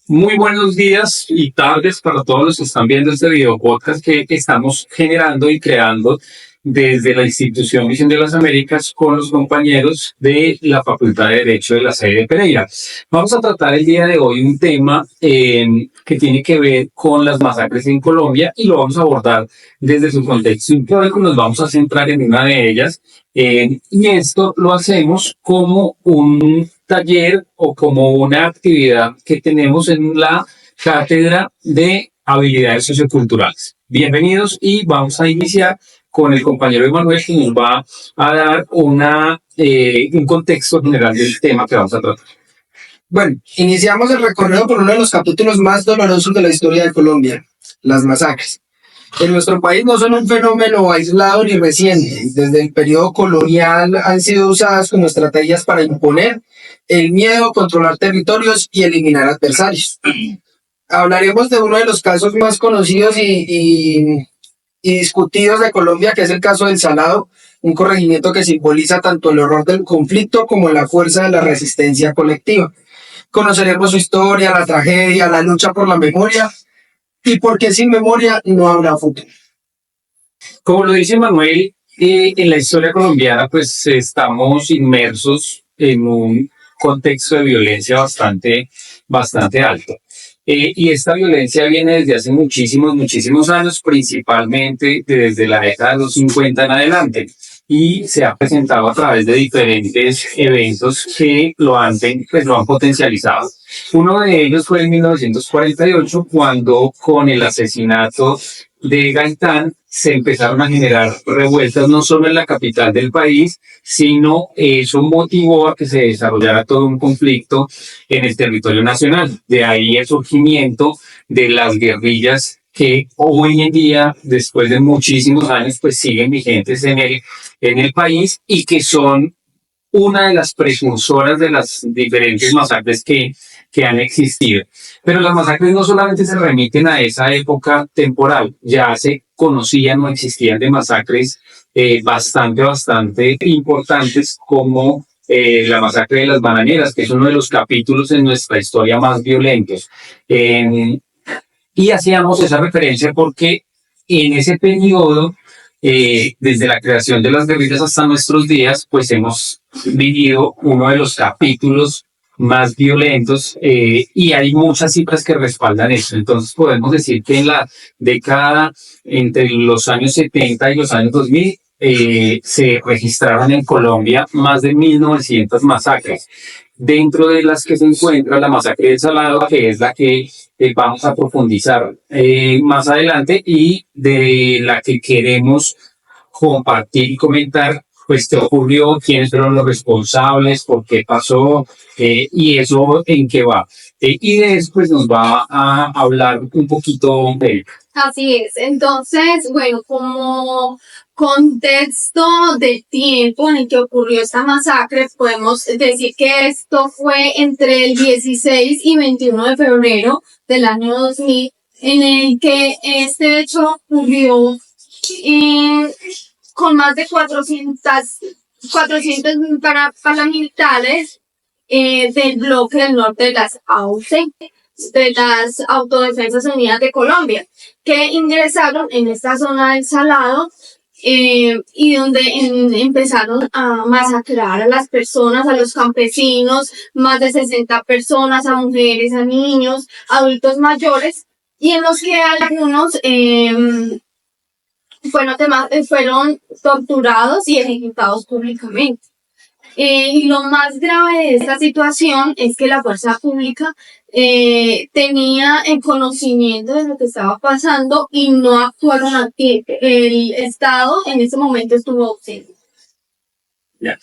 Muy buenos días y tardes para todos los que están viendo este video podcast que estamos generando y creando desde la institución Misión de las Américas con los compañeros de la Facultad de Derecho de la sede de Pereira. Vamos a tratar el día de hoy un tema que tiene que ver con las masacres en Colombia y lo vamos a abordar desde su contexto histórico. Nos vamos a centrar en una de ellas y esto lo hacemos como un taller o como una actividad que tenemos en la Cátedra de Habilidades Socioculturales. Bienvenidos y vamos a iniciar con el compañero Emanuel que nos va a dar un contexto general del tema que vamos a tratar. Bueno, iniciamos el recorrido por uno de los capítulos más dolorosos de la historia de Colombia, las masacres. En nuestro país no son un fenómeno aislado ni reciente. Desde el periodo colonial han sido usadas como estrategias para imponer el miedo, controlar territorios y eliminar adversarios. Hablaremos de uno de los casos más conocidos y discutidos de Colombia, que es el caso del Salado, un corregimiento que simboliza tanto el horror del conflicto como la fuerza de la resistencia colectiva. Conoceremos su historia, la tragedia, la lucha por la memoria y porque sin memoria no habrá futuro. Como lo dice Manuel, en la historia colombiana pues estamos inmersos en un contexto de violencia bastante alto. Y esta violencia viene desde hace muchísimos años, principalmente desde la década de los 50 en adelante. Y se ha presentado a través de diferentes eventos que lo han potencializado. Uno de ellos fue en 1948, cuando con el asesinato de Gaitán se empezaron a generar revueltas no solo en la capital del país, sino eso motivó a que se desarrollara todo un conflicto en el territorio nacional. De ahí el surgimiento de las guerrillas que hoy en día, después de muchísimos años, pues siguen vigentes en el país y que son una de las precursoras de las diferentes masacres que han existido. Pero las masacres no solamente se remiten a esa época temporal, ya se conocían o existían de masacres bastante importantes como la masacre de las bananeras, que es uno de los capítulos en nuestra historia más violentos. Y hacíamos esa referencia porque en ese periodo, desde la creación de las guerrillas hasta nuestros días, pues hemos vivido uno de los capítulos más violentos y hay muchas cifras que respaldan eso. Entonces podemos decir que en la década entre los años 70 y los años 2000 se registraron en Colombia más de 1900 masacres, dentro de las que se encuentra la masacre del Salado, que es la que vamos a profundizar más adelante y de la que queremos compartir y comentar, pues qué ocurrió, quiénes fueron los responsables, por qué pasó y eso en qué va. Y de eso pues nos va a hablar un poquito de él. Así es. Entonces, bueno, como contexto de tiempo en el que ocurrió esta masacre, podemos decir que esto fue entre el 16 y 21 de febrero del año 2000, en el que este hecho ocurrió con más de 400 paramilitares del bloque del norte de las AUC, de las Autodefensas Unidas de Colombia, que ingresaron en esta zona del Salado y donde empezaron a masacrar a las personas, a los campesinos, más de 60 personas, a mujeres, a niños, adultos mayores, y en los que algunos fueron torturados y ejecutados públicamente. Y lo más grave de esta situación es que la fuerza pública tenía el conocimiento de lo que estaba pasando y no actuaron a tiempo. El Estado en ese momento estuvo ausente. Ya.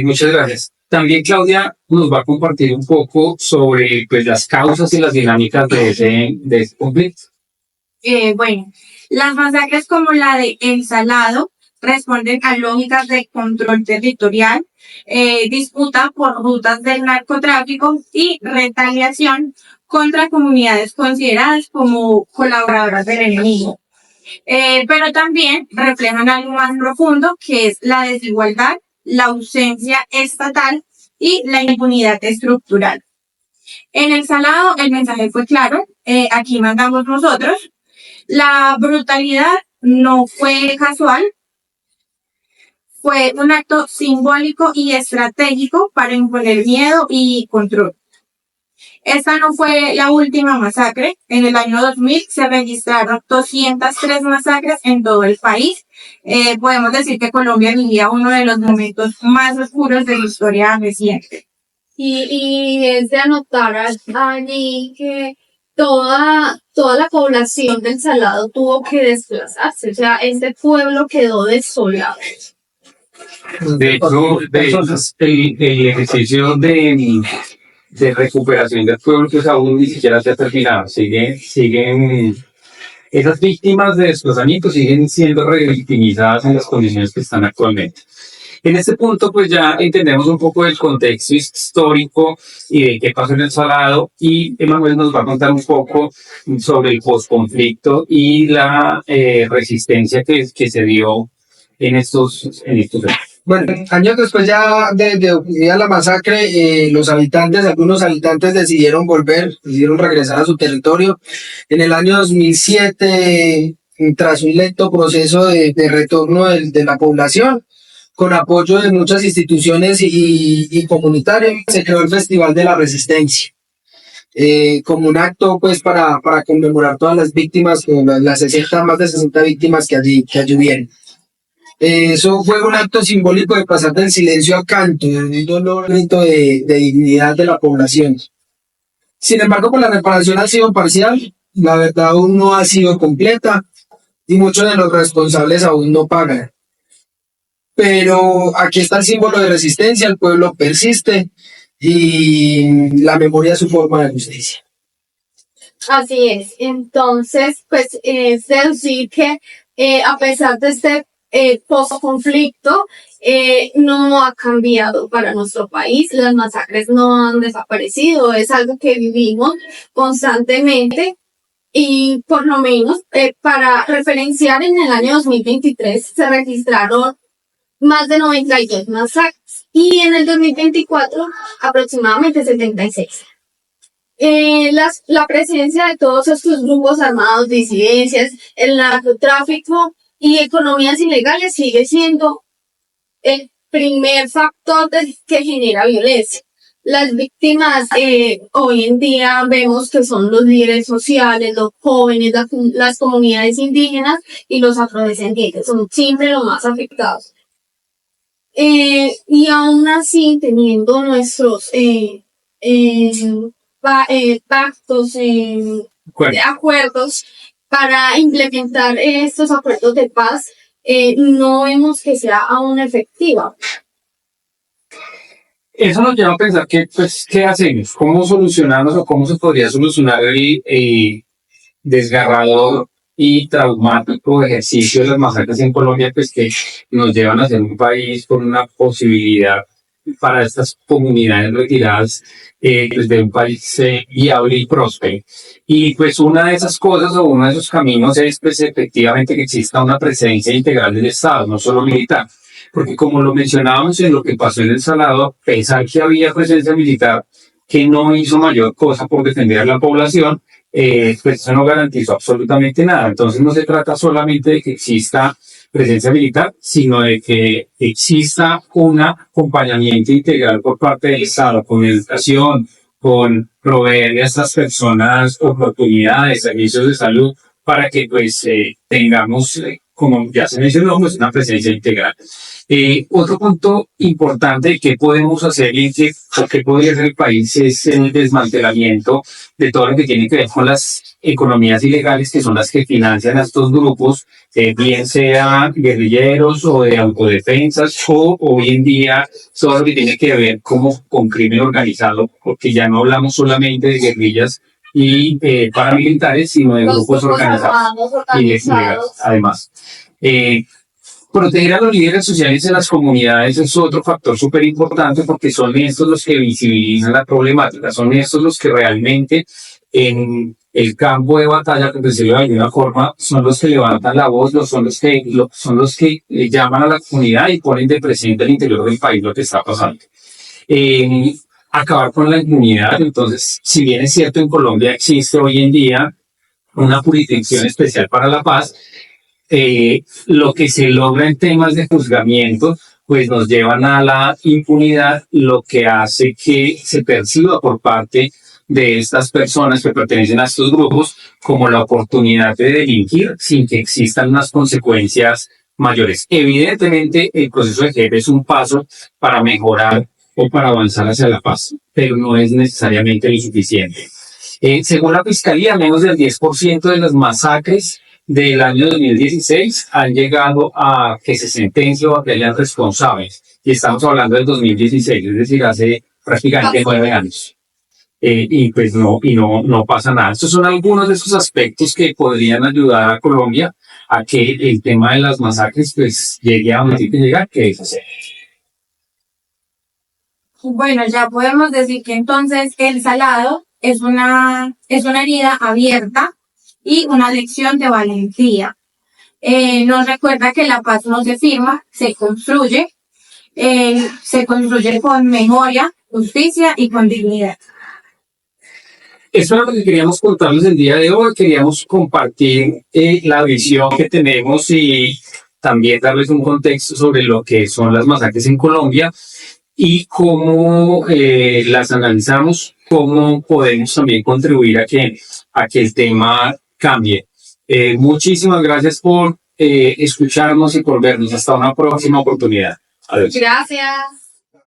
Muchas gracias. También Claudia nos va a compartir un poco sobre pues, las causas y las dinámicas de ese conflicto. Bueno, las masacres como la de El Salado responden a lógicas de control territorial, disputa por rutas del narcotráfico y retaliación contra comunidades consideradas como colaboradoras del enemigo. Pero también reflejan algo más profundo, que es la desigualdad, la ausencia estatal y la impunidad estructural. En el Salado el mensaje fue claro, aquí mandamos nosotros. La brutalidad no fue casual, fue un acto simbólico y estratégico para imponer miedo y control. Esta no fue la última masacre. En el año 2000 se registraron 203 masacres en todo el país. Podemos decir que Colombia vivía uno de los momentos más oscuros de la historia reciente. Y es de anotar allí que toda la población del Salado tuvo que desplazarse, o sea, este pueblo quedó desolado. De hecho, el ejercicio de recuperación del pueblo, pues aún ni siquiera se ha terminado. Siguen, esas víctimas de desplazamiento siguen siendo revictimizadas en las condiciones que están actualmente. En este punto, pues ya entendemos un poco del contexto histórico y de qué pasó en el Salado, y Emanuel nos va a contar un poco sobre el posconflicto y la resistencia que se dio en estos años. Bueno, años después ya de ocurrida la masacre, algunos habitantes decidieron regresar a su territorio. En el año 2007, tras un lento proceso de retorno de la población, con apoyo de muchas instituciones y comunitarios, se creó el Festival de la Resistencia, como un acto pues para conmemorar todas las víctimas, más de 60 víctimas que allí hubieron. Eso fue un acto simbólico de pasar del silencio al canto, un dolor de dignidad de la población. Sin embargo, pues la reparación ha sido parcial, la verdad aún no ha sido completa y muchos de los responsables aún no pagan. Pero aquí está el símbolo de resistencia, el pueblo persiste y la memoria es su forma de justicia. Así es. Entonces, pues es decir que a pesar de este post-conflicto, no ha cambiado para nuestro país, las masacres no han desaparecido, es algo que vivimos constantemente. Y por lo menos, para referenciar, en el año 2023 se registraron más de 92 masacres y en el 2024 aproximadamente 76. La presencia de todos estos grupos armados, disidencias, el narcotráfico y economías ilegales sigue siendo el primer factor que genera violencia. Las víctimas hoy en día vemos que son los líderes sociales, los jóvenes, las comunidades indígenas y los afrodescendientes, son siempre los más afectados. Y aún así, teniendo nuestros pactos, acuerdos para implementar estos acuerdos de paz, no vemos que sea aún efectiva. Eso nos lleva a pensar que, pues, ¿qué hacemos? ¿Cómo solucionamos o cómo se podría solucionar el desgarrador y traumático ejercicio de las masacres en Colombia, pues que nos llevan a ser un país con una posibilidad para estas comunidades retiradas, pues de un país viable y próspero? Y pues una de esas cosas o uno de esos caminos es pues efectivamente que exista una presencia integral del Estado, no solo militar. Porque como lo mencionábamos en lo que pasó en El Salado, a pesar que había presencia militar que no hizo mayor cosa por defender a la población, pues eso no garantizó absolutamente nada. Entonces no se trata solamente de que exista presencia militar, sino de que exista un acompañamiento integral por parte del Estado, con educación, con proveer a estas personas oportunidades, servicios de salud, para que pues tengamos, como ya se mencionó, pues una presencia integral. Otro punto importante de qué podemos hacer y qué podría hacer el país es el desmantelamiento de todo lo que tiene que ver con las economías ilegales, que son las que financian a estos grupos, bien sea guerrilleros o de autodefensas, o hoy en día todo lo que tiene que ver con crimen organizado, porque ya no hablamos solamente de guerrillas y paramilitares, sino de grupos organizados y ilegales, además. Proteger a los líderes sociales en las comunidades es otro factor súper importante, porque son estos los que visibilizan la problemática, son estos los que realmente en el campo de batalla, por decirlo de alguna forma, son los que levantan la voz, son los que llaman a la comunidad y ponen de presente al interior del país lo que está pasando. acabar con la impunidad. Entonces, si bien es cierto, en Colombia existe hoy en día una jurisdicción especial para la paz, lo que se logra en temas de juzgamiento, pues nos llevan a la impunidad, lo que hace que se perciba por parte de estas personas que pertenecen a estos grupos como la oportunidad de delinquir sin que existan unas consecuencias mayores. Evidentemente, el proceso de JEP es un paso para mejorar o para avanzar hacia la paz, pero no es necesariamente lo suficiente. Según la Fiscalía, menos del 10% de las masacres del año 2016 han llegado a que se sentencie o a que hayan responsables. Y estamos hablando del 2016, es decir, hace prácticamente 9 años. Y pues no pasa nada. Estos son algunos de esos aspectos que podrían ayudar a Colombia a que el tema de las masacres pues llegue a donde tiene que llegar, que es hacer. Bueno, ya podemos decir que entonces el Salado es una herida abierta y una lección de valentía. Nos recuerda que la paz no se firma, se construye con memoria, justicia y con dignidad. Eso es lo que queríamos contarles el día de hoy. Queríamos compartir la visión que tenemos y también darles un contexto sobre lo que son las masacres en Colombia y cómo las analizamos, cómo podemos también contribuir a que el tema cambie. Muchísimas gracias por escucharnos y por vernos. Hasta una próxima oportunidad. Adiós. Gracias.